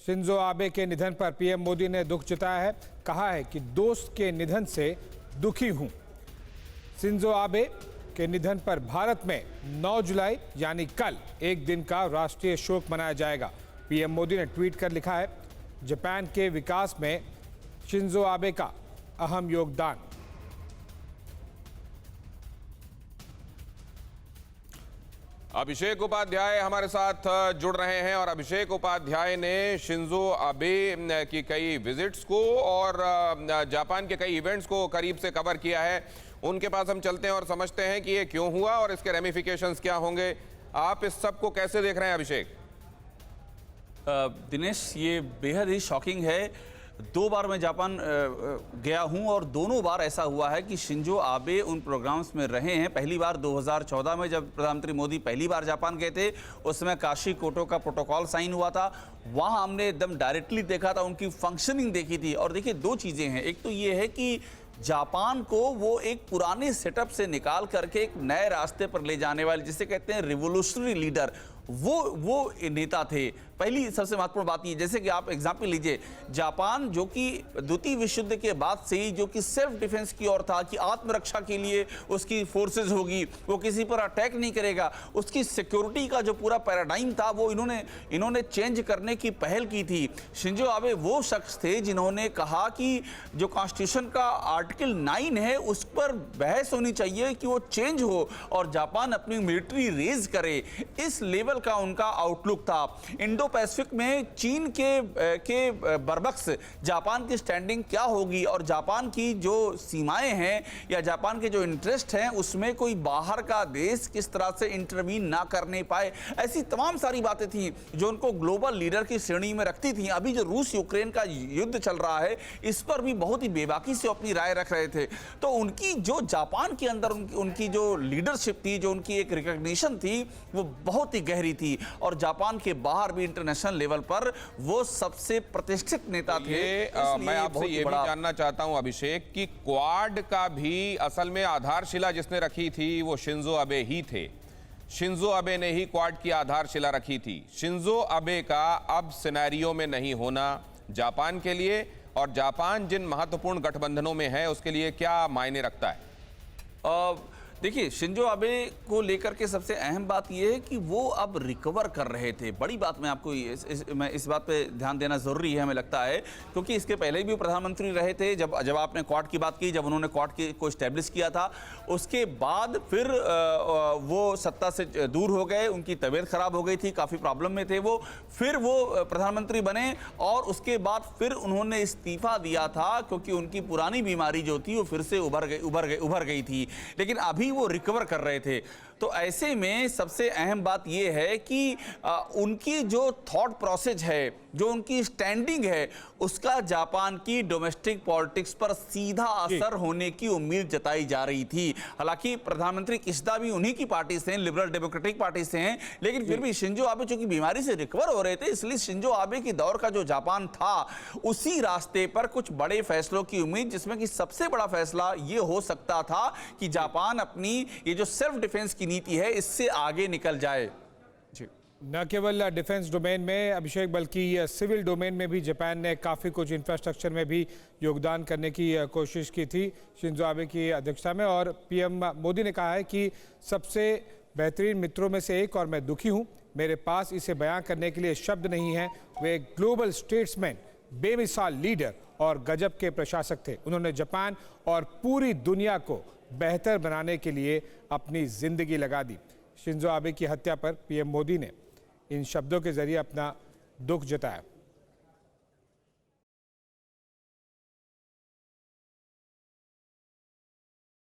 Shinzo Abe के निधन पर पीएम मोदी ने दुख जताया है। कहा है कि दोस्त के निधन से दुखी हूं। शिंजो आबे के निधन पर भारत में 9 जुलाई यानी कल एक दिन का राष्ट्रीय शोक मनाया जाएगा। पीएम मोदी ने ट्वीट कर लिखा है, जापान के विकास में शिंजो आबे का अहम योगदान। अभिषेक उपाध्याय हमारे साथ जुड़ रहे हैं और अभिषेक उपाध्याय ने शिंजो आबे की कई विजिट्स को और जापान के कई इवेंट्स को करीब से कवर किया है। उनके पास हम चलते हैं और समझते हैं कि ये क्यों हुआ और इसके रेमिफिकेशंस क्या होंगे। आप इस सब को कैसे देख रहे हैं अभिषेक? दिनेश, ये बेहद ही शॉकिंग है। 2 बार मैं जापान गया हूं और दोनों बार ऐसा हुआ है कि शिंजो आबे उन प्रोग्राम्स में रहे हैं। पहली बार 2014 में जब प्रधानमंत्री मोदी पहली बार जापान गए थे, उस समय काशी कोटो का प्रोटोकॉल साइन हुआ था। वहां हमने एकदम डायरेक्टली देखा था, उनकी फंक्शनिंग देखी थी। और देखिए, 2 चीज़ें हैं। एक तो ये है कि जापान को वो एक पुराने सेटअप से निकाल करके एक नए रास्ते पर ले जाने वाले, जिसे कहते हैं रिवोल्यूशनरी लीडर, वो नेता थे। पहली सबसे महत्वपूर्ण बात ये, जैसे कि आप एग्जाम्पल लीजिए, जापान जो कि द्वितीय विश्व युद्ध के बाद से ही जो कि सेल्फ डिफेंस की ओर था कि आत्मरक्षा के लिए उसकी फोर्सेज होगी, वो किसी पर अटैक नहीं करेगा, उसकी सिक्योरिटी का जो पूरा पैराडाइम था वो इन्होंने चेंज करने की पहल की थी। शिंजो आबे वो शख्स थे जिन्होंने कहा कि जो कॉन्स्टिट्यूशन का आर्टिकल 9 है उस पर बहस होनी चाहिए कि वो चेंज हो और जापान अपनी मिलिट्री रेज करे। इस लेवल का उनका आउटलुक था। इंडो पैसिफिक में चीन के बरबक्स जापान की स्टैंडिंग क्या होगी और जापान की जो सीमाएं हैं या जापान के जो इंटरेस्ट हैं उसमें कोई बाहर का देश किस तरह से इंटरवीन ना करने पाए, ऐसी तमाम सारी बातें थी जो उनको ग्लोबल लीडर की श्रेणी में रखती थी। अभी जो रूस यूक्रेन का युद्ध चल रहा है, इस पर भी बहुत ही बेबाकी से अपनी राय रख रहे थे। तो उनकी जो जापान के अंदर उनकी जो लीडरशिप थी, जो उनकी एक रिकॉग्निशन थी, वो बहुत ही गहरी थी। और जापान के बाहर भी इंटरनेशनल लेवल पर वो सबसे प्रतिष्ठित नेता थे। मैं आपसे ये भी जानना चाहता हूं अभिषेक कि क्वाड का भी असल में आधारशिला जिसने रखी थी वो शिंजो आबे ही थे। शिंजो आबे ने ही क्वाड की आधारशिला रखी थी। शिंजो आबे का अब सिनेरियो में नहीं होना जापान के लिए और जापान जिन महत्वपूर्ण गठबंधनों में है उसके लिए क्या मायने रखता है? देखिए, शिंजो आबे को लेकर के सबसे अहम बात यह है कि वो अब रिकवर कर रहे थे। बड़ी बात मैं आपको इस बात पे ध्यान देना ज़रूरी है, हमें लगता है, क्योंकि इसके पहले भी प्रधानमंत्री रहे थे। जब आपने क्वाड की बात की, जब उन्होंने क्वाड को इस्टेब्लिश किया था, उसके बाद फिर वो सत्ता से दूर हो गए, उनकी तबीयत खराब हो गई थी, काफ़ी प्रॉब्लम में थे वो। फिर वो प्रधानमंत्री बने और उसके बाद फिर उन्होंने इस्तीफा दिया था क्योंकि उनकी पुरानी बीमारी जो थी वो फिर से उभर गई थी। लेकिन अभी वो रिकवर कर रहे थे। तो ऐसे में सबसे अहम बात यह है कि उनकी जो थॉट प्रोसेस है, जो उनकी स्टैंडिंग है, उसका जापान की डोमेस्टिक पॉलिटिक्स पर सीधा असर होने की उम्मीद जताई जा रही थी। हालांकि प्रधानमंत्री किशिदा भी उन्हीं की पार्टी से हैं, लिबरल डेमोक्रेटिक पार्टी से हैं, लेकिन फिर भी शिंजो आबे चूंकि बीमारी से रिकवर हो रहे थे, इसलिए शिंजो आबे की दौर का जो जापान था उसी रास्ते पर कुछ बड़े फैसलों की उम्मीद, जिसमें कि सबसे बड़ा फैसला ये हो सकता था कि जापान अपनी ये जो सेल्फ डिफेंस की नीति है इससे आगे निकल जाए। जी, न केवल डिफेंस डोमेन में अभिषेक, बल्कि सिविल डोमेन में भी जापान ने काफ़ी कुछ इंफ्रास्ट्रक्चर में भी योगदान करने की कोशिश की थी शिंजो आबे की अध्यक्षता में। और पीएम मोदी ने कहा है कि सबसे बेहतरीन मित्रों में से एक और मैं दुखी हूं, मेरे पास इसे बयां करने के लिए शब्द नहीं है। वे ग्लोबल स्टेट्समैन, बेमिसाल लीडर और गजब के प्रशासक थे। उन्होंने जापान और पूरी दुनिया को बेहतर बनाने के लिए अपनी जिंदगी लगा दी। शिंजो आबे की हत्या पर पीएम मोदी ने इन शब्दों के जरिए अपना दुख जताया।